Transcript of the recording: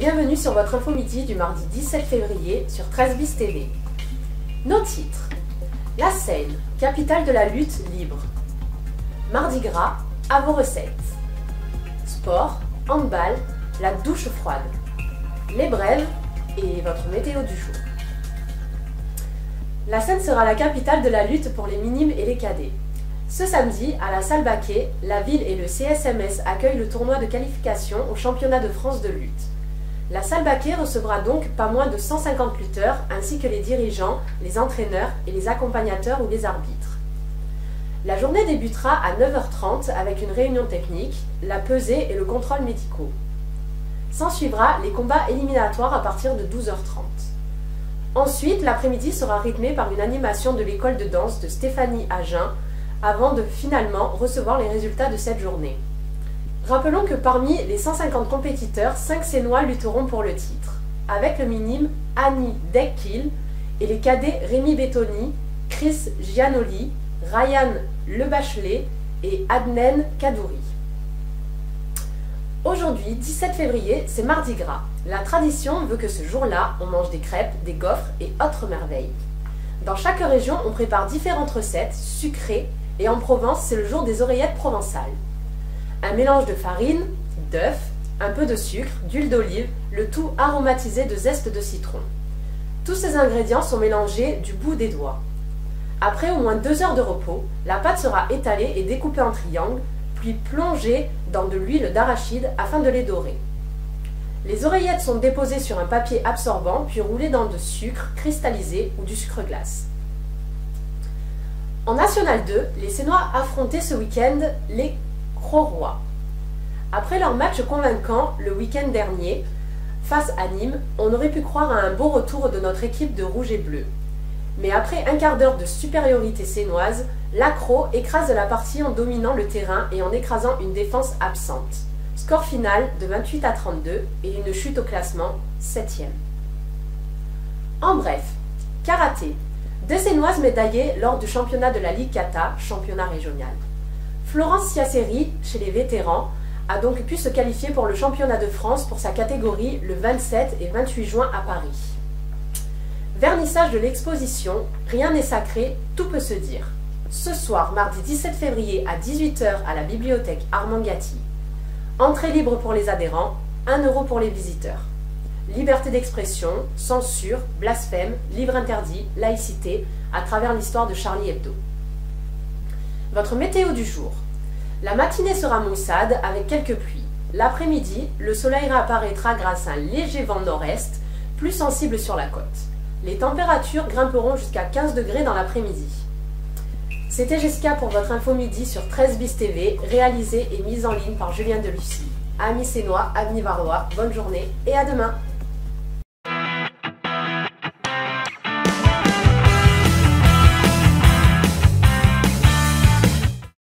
bienvenue sur votre info midi du mardi 17 février sur 13 bis TV. Nos titres: la Seine, capitale de la lutte libre. Mardi gras, à vos recettes. Sport, handball, la douche froide. Les brèves et votre météo du jour. La Seine sera la capitale de la lutte pour les minimes et les cadets. Ce samedi, à la salle Baquet, la ville et le CSMS accueillent le tournoi de qualification au championnat de France de lutte. La salle Baquet recevra donc pas moins de 150 lutteurs, ainsi que les dirigeants, les entraîneurs et les accompagnateurs ou les arbitres. La journée débutera à 9h30 avec une réunion technique, la pesée et le contrôle médicaux. S'ensuivra les combats éliminatoires à partir de 12h30. Ensuite, l'après-midi sera rythmé par une animation de l'école de danse de Stéphanie Agen, avant de finalement recevoir les résultats de cette journée. Rappelons que parmi les 150 compétiteurs, 5 Sénois lutteront pour le titre, avec le minime Annie Dekkil et les cadets Rémi Bettoni, Chris Gianoli, Ryan Lebachelet et Adnen Kadouri. Aujourd'hui, 17 février, c'est Mardi Gras. La tradition veut que ce jour-là, on mange des crêpes, des gaufres et autres merveilles. Dans chaque région, on prépare différentes recettes sucrées et en Provence, c'est le jour des oreillettes provençales. Un mélange de farine, d'œufs, un peu de sucre, d'huile d'olive, le tout aromatisé de zeste de citron. Tous ces ingrédients sont mélangés du bout des doigts. Après au moins 2 heures de repos, la pâte sera étalée et découpée en triangles, puis plongée dans de l'huile d'arachide afin de les dorer. Les oreillettes sont déposées sur un papier absorbant, puis roulées dans de sucre cristallisé ou du sucre glace. En National 2, les Sénois affrontaient ce week-end les Craurois. Après leur match convaincant le week-end dernier, face à Nîmes, on aurait pu croire à un beau retour de notre équipe de rouge et bleu. Mais après un quart d'heure de supériorité sénoise, l'Accro écrase la partie en dominant le terrain et en écrasant une défense absente. Score final de 28-32 et une chute au classement 7e. En bref, karaté. 2 Sénoises médaillées lors du championnat de la Ligue Kata, championnat régional. Florence Siaceri, chez les vétérans, a donc pu se qualifier pour le championnat de France pour sa catégorie le 27 et 28 juin à Paris. Vernissage de l'exposition, rien n'est sacré, tout peut se dire. Ce soir, mardi 17 février à 18 h à la bibliothèque Armand Gatti. Entrée libre pour les adhérents, 1 € pour les visiteurs. Liberté d'expression, censure, blasphème, livre interdit, laïcité, à travers l'histoire de Charlie Hebdo. Votre météo du jour. La matinée sera maussade avec quelques pluies. L'après-midi, le soleil réapparaîtra grâce à un léger vent nord-est, plus sensible sur la côte. Les températures grimperont jusqu'à 15 degrés dans l'après-midi. C'était Jessica pour votre info midi sur 13 bis TV, réalisée et mise en ligne par Julien Delucy. Amis Sénois, amis Varois, bonne journée et à demain!